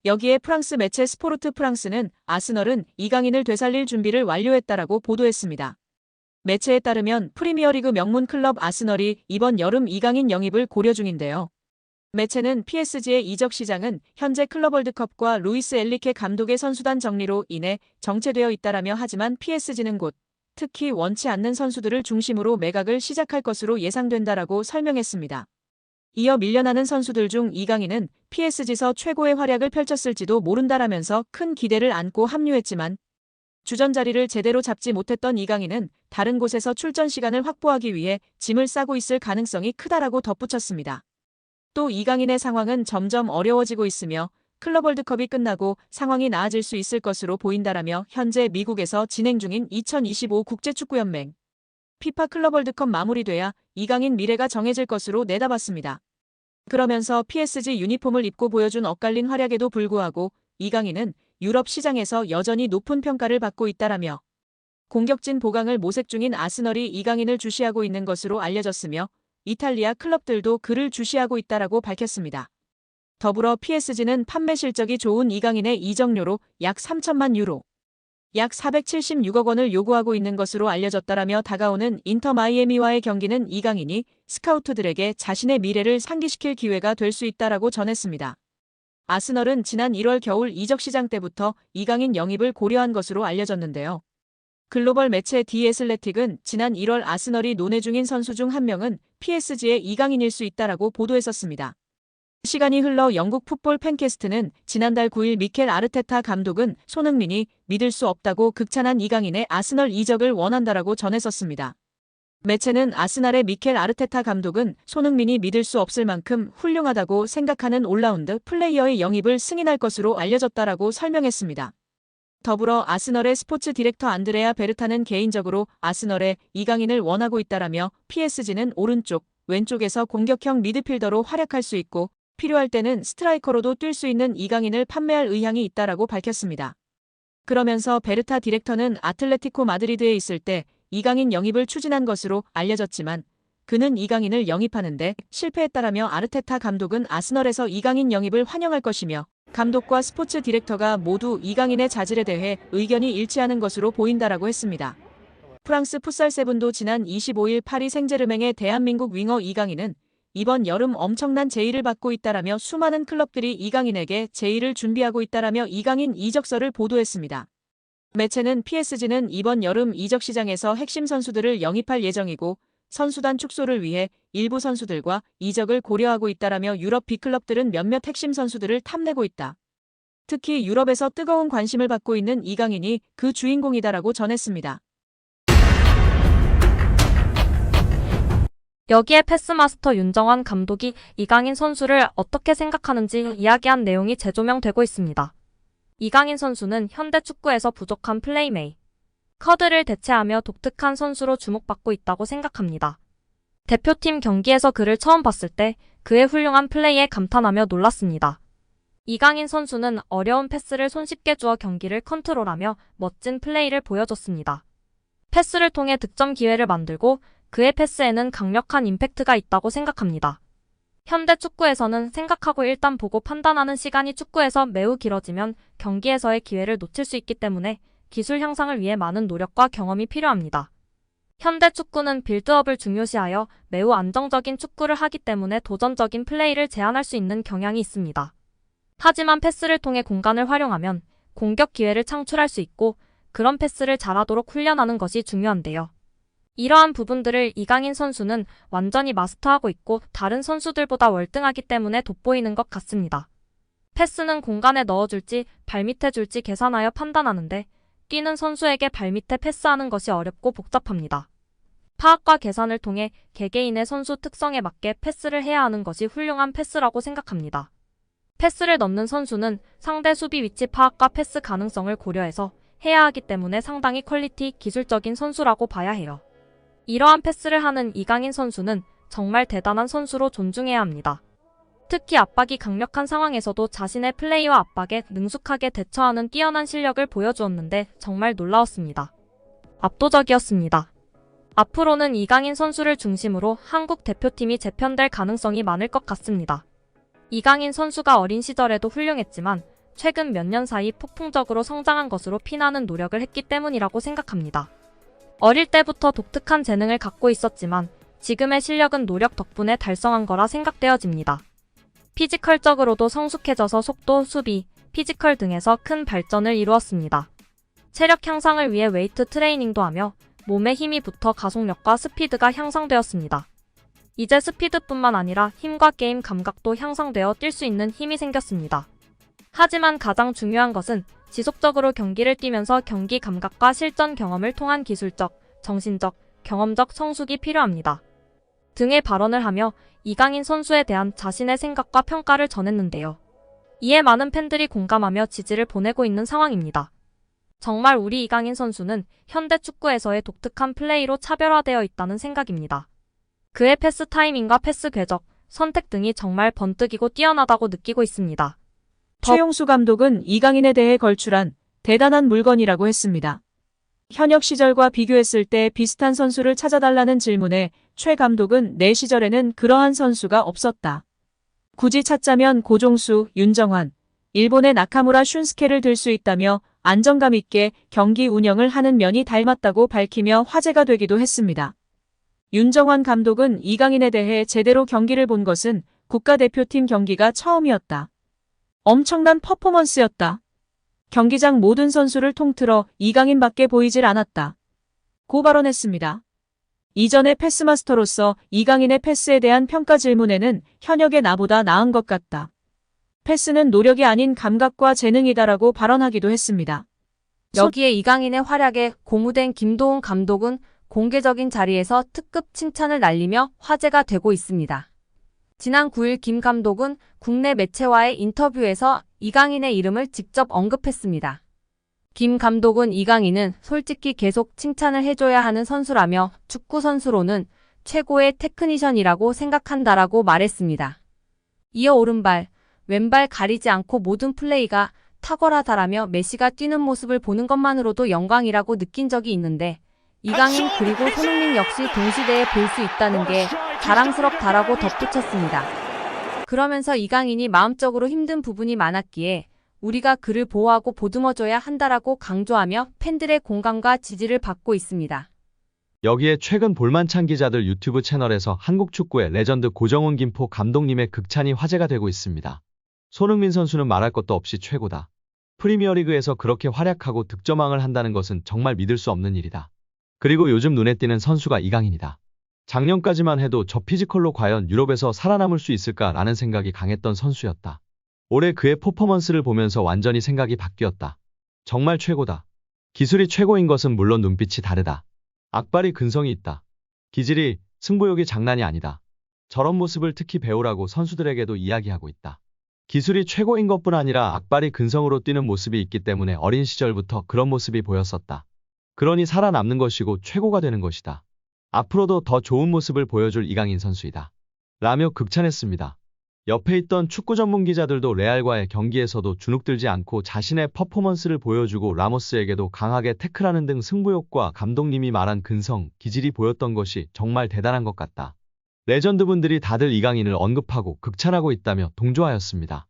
여기에 프랑스 매체 스포르트 프랑스는 아스널은 이강인을 되살릴 준비를 완료했다라고 보도했습니다. 매체에 따르면 프리미어리그 명문 클럽 아스널이 이번 여름 이강인 영입을 고려 중인데요. 매체는 PSG의 이적 시장은 현재 클럽 월드컵과 루이스 엔리케 감독의 선수단 정리로 인해 정체되어 있다라며 하지만 PSG는 곧 특히 원치 않는 선수들을 중심으로 매각을 시작할 것으로 예상된다라고 설명했습니다. 이어 밀려나는 선수들 중 이강인은 PSG에서 최고의 활약을 펼쳤을지도 모른다라면서 큰 기대를 안고 합류했지만 주전 자리를 제대로 잡지 못했던 이강인은 다른 곳에서 출전 시간을 확보하기 위해 짐을 싸고 있을 가능성이 크다라고 덧붙였습니다. 또 이강인의 상황은 점점 어려워지고 있으며 클럽 월드컵이 끝나고 상황이 나아질 수 있을 것으로 보인다라며 현재 미국에서 진행 중인 2025 국제축구연맹 피파 클럽 월드컵 마무리돼야 이강인 미래가 정해질 것으로 내다봤습니다. 그러면서 PSG 유니폼을 입고 보여준 엇갈린 활약에도 불구하고 이강인은 유럽 시장에서 여전히 높은 평가를 받고 있다라며 공격진 보강을 모색 중인 아스널이 이강인을 주시하고 있는 것으로 알려졌으며 이탈리아 클럽들도 그를 주시하고 있다라고 밝혔습니다. 더불어 PSG는 판매 실적이 좋은 이강인의 이적료로 약 3천만 유로, 약 476억 원을 요구하고 있는 것으로 알려졌다라며 다가오는 인터 마이애미와의 경기는 이강인이 스카우트들에게 자신의 미래를 상기시킬 기회가 될 수 있다라고 전했습니다. 아스널은 지난 1월 겨울 이적 시장 때부터 이강인 영입을 고려한 것으로 알려졌는데요. 글로벌 매체 디 애슬레틱은 지난 1월 아스널이 논의 중인 선수 중 한 명은 PSG의 이강인일 수 있다라고 보도했었습니다. 시간이 흘러 영국 풋볼 팬캐스트는 지난달 9일 미켈 아르테타 감독은 손흥민이 믿을 수 없다고 극찬한 이강인의 아스널 이적을 원한다라고 전했었습니다. 매체는 아스날의 미켈 아르테타 감독은 손흥민이 믿을 수 없을 만큼 훌륭하다고 생각하는 올라운드 플레이어의 영입을 승인할 것으로 알려졌다라고 설명했습니다. 더불어 아스널의 스포츠 디렉터 안드레아 베르타는 개인적으로 아스널에 이강인을 원하고 있다라며 PSG는 오른쪽, 왼쪽에서 공격형 미드필더로 활약할 수 있고 필요할 때는 스트라이커로도 뛸 수 있는 이강인을 판매할 의향이 있다라고 밝혔습니다. 그러면서 베르타 디렉터는 아틀레티코 마드리드에 있을 때 이강인 영입을 추진한 것으로 알려졌지만 그는 이강인을 영입하는데 실패했다라며 아르테타 감독은 아스널에서 이강인 영입을 환영할 것이며 감독과 스포츠 디렉터가 모두 이강인의 자질에 대해 의견이 일치하는 것으로 보인다라고 했습니다. 프랑스 풋살 세븐도 지난 25일 파리 생제르맹의 대한민국 윙어 이강인은 이번 여름 엄청난 제의를 받고 있다라며 수많은 클럽들이 이강인에게 제의를 준비하고 있다라며 이강인 이적설을 보도했습니다. 매체는 PSG는 이번 여름 이적 시장에서 핵심 선수들을 영입할 예정이고 선수단 축소를 위해 일부 선수들과 이적을 고려하고 있다라며 유럽 B클럽들은 몇몇 핵심 선수들을 탐내고 있다. 특히 유럽에서 뜨거운 관심을 받고 있는 이강인이 그 주인공이다라고 전했습니다. 여기에 패스마스터 윤정환 감독이 이강인 선수를 어떻게 생각하는지 이야기한 내용이 재조명되고 있습니다. 이강인 선수는 현대 축구에서 부족한 플레이메이커들을 대체하며 독특한 선수로 주목받고 있다고 생각합니다. 대표팀 경기에서 그를 처음 봤을 때 그의 훌륭한 플레이에 감탄하며 놀랐습니다. 이강인 선수는 어려운 패스를 손쉽게 주어 경기를 컨트롤하며 멋진 플레이를 보여줬습니다. 패스를 통해 득점 기회를 만들고 그의 패스에는 강력한 임팩트가 있다고 생각합니다. 현대 축구에서는 생각하고 일단 보고 판단하는 시간이 축구에서 매우 길어지면 경기에서의 기회를 놓칠 수 있기 때문에 기술 향상을 위해 많은 노력과 경험이 필요합니다. 현대 축구는 빌드업을 중요시하여 매우 안정적인 축구를 하기 때문에 도전적인 플레이를 제한할 수 있는 경향이 있습니다. 하지만 패스를 통해 공간을 활용하면 공격 기회를 창출할 수 있고 그런 패스를 잘하도록 훈련하는 것이 중요한데요. 이러한 부분들을 이강인 선수는 완전히 마스터하고 있고 다른 선수들보다 월등하기 때문에 돋보이는 것 같습니다. 패스는 공간에 넣어줄지 발밑에 줄지 계산하여 판단하는데 뛰는 선수에게 발밑에 패스하는 것이 어렵고 복잡합니다. 파악과 계산을 통해 개개인의 선수 특성에 맞게 패스를 해야 하는 것이 훌륭한 패스라고 생각합니다. 패스를 넣는 선수는 상대 수비 위치 파악과 패스 가능성을 고려해서 해야 하기 때문에 상당히 퀄리티 기술적인 선수라고 봐야 해요. 이러한 패스를 하는 이강인 선수는 정말 대단한 선수로 존중해야 합니다. 특히 압박이 강력한 상황에서도 자신의 플레이와 압박에 능숙하게 대처하는 뛰어난 실력을 보여주었는데 정말 놀라웠습니다. 압도적이었습니다. 앞으로는 이강인 선수를 중심으로 한국 대표팀이 재편될 가능성이 많을 것 같습니다. 이강인 선수가 어린 시절에도 훌륭했지만 최근 몇 년 사이 폭풍적으로 성장한 것으로 피나는 노력을 했기 때문이라고 생각합니다. 어릴 때부터 독특한 재능을 갖고 있었지만 지금의 실력은 노력 덕분에 달성한 거라 생각되어집니다. 피지컬적으로도 성숙해져서 속도, 수비, 피지컬 등에서 큰 발전을 이루었습니다. 체력 향상을 위해 웨이트 트레이닝도 하며 몸에 힘이 붙어 가속력과 스피드가 향상되었습니다. 이제 스피드뿐만 아니라 힘과 게임 감각도 향상되어 뛸 수 있는 힘이 생겼습니다. 하지만 가장 중요한 것은 지속적으로 경기를 뛰면서 경기 감각과 실전 경험을 통한 기술적, 정신적, 경험적 성숙이 필요합니다. 등의 발언을 하며 이강인 선수에 대한 자신의 생각과 평가를 전했는데요. 이에 많은 팬들이 공감하며 지지를 보내고 있는 상황입니다. 정말 우리 이강인 선수는 현대 축구에서의 독특한 플레이로 차별화되어 있다는 생각입니다. 그의 패스 타이밍과 패스 궤적, 선택 등이 정말 번뜩이고 뛰어나다고 느끼고 있습니다. 최용수 감독은 이강인에 대해 걸출한 대단한 물건이라고 했습니다. 현역 시절과 비교했을 때 비슷한 선수를 찾아달라는 질문에 최 감독은 내 시절에는 그러한 선수가 없었다. 굳이 찾자면 고종수, 윤정환, 일본의 나카무라 슌스케를 들 수 있다며 안정감 있게 경기 운영을 하는 면이 닮았다고 밝히며 화제가 되기도 했습니다. 윤정환 감독은 이강인에 대해 제대로 경기를 본 것은 국가대표팀 경기가 처음이었다. 엄청난 퍼포먼스였다. 경기장 모든 선수를 통틀어 이강인밖에 보이질 않았다. 고 발언했습니다. 이전의 패스마스터로서 이강인의 패스에 대한 평가 질문에는 현역의 나보다 나은 것 같다. 패스는 노력이 아닌 감각과 재능이다라고 발언하기도 했습니다. 여기에 이강인의 활약에 고무된 김도훈 감독은 공개적인 자리에서 특급 칭찬을 날리며 화제가 되고 있습니다. 지난 9일 김 감독은 국내 매체와의 인터뷰에서 이강인의 이름을 직접 언급했습니다. 김 감독은 이강인은 솔직히 계속 칭찬을 해줘야 하는 선수라며 축구 선수로는 최고의 테크니션이라고 생각한다라고 말했습니다. 이어 오른발, 왼발 가리지 않고 모든 플레이가 탁월하다라며 메시가 뛰는 모습을 보는 것만으로도 영광이라고 느낀 적이 있는데 이강인 그리고 손흥민 역시 동시대에 볼 수 있다는 게 자랑스럽다라고 덧붙였습니다. 그러면서 이강인이 마음적으로 힘든 부분이 많았기에 우리가 그를 보호하고 보듬어줘야 한다라고 강조하며 팬들의 공감과 지지를 받고 있습니다. 여기에 최근 볼만찬 기자들 유튜브 채널에서 한국 축구의 레전드 고정훈 김포 감독님의 극찬이 화제가 되고 있습니다. 손흥민 선수는 말할 것도 없이 최고다. 프리미어리그에서 그렇게 활약하고 득점왕을 한다는 것은 정말 믿을 수 없는 일이다. 그리고 요즘 눈에 띄는 선수가 이강인이다. 작년까지만 해도 저 피지컬로 과연 유럽에서 살아남을 수 있을까라는 생각이 강했던 선수였다. 올해 그의 퍼포먼스를 보면서 완전히 생각이 바뀌었다. 정말 최고다. 기술이 최고인 것은 물론 눈빛이 다르다. 악발이 근성이 있다. 기질이, 승부욕이 장난이 아니다. 저런 모습을 특히 배우라고 선수들에게도 이야기하고 있다. 기술이 최고인 것뿐 아니라 악발이 근성으로 뛰는 모습이 있기 때문에 어린 시절부터 그런 모습이 보였었다. 그러니 살아남는 것이고 최고가 되는 것이다. 앞으로도 더 좋은 모습을 보여줄 이강인 선수이다. 라며 극찬했습니다. 옆에 있던 축구 전문 기자들도 레알과의 경기에서도 주눅들지 않고 자신의 퍼포먼스를 보여주고 라모스에게도 강하게 태클하는 등 승부욕과 감독님이 말한 근성, 기질이 보였던 것이 정말 대단한 것 같다. 레전드분들이 다들 이강인을 언급하고 극찬하고 있다며 동조하였습니다.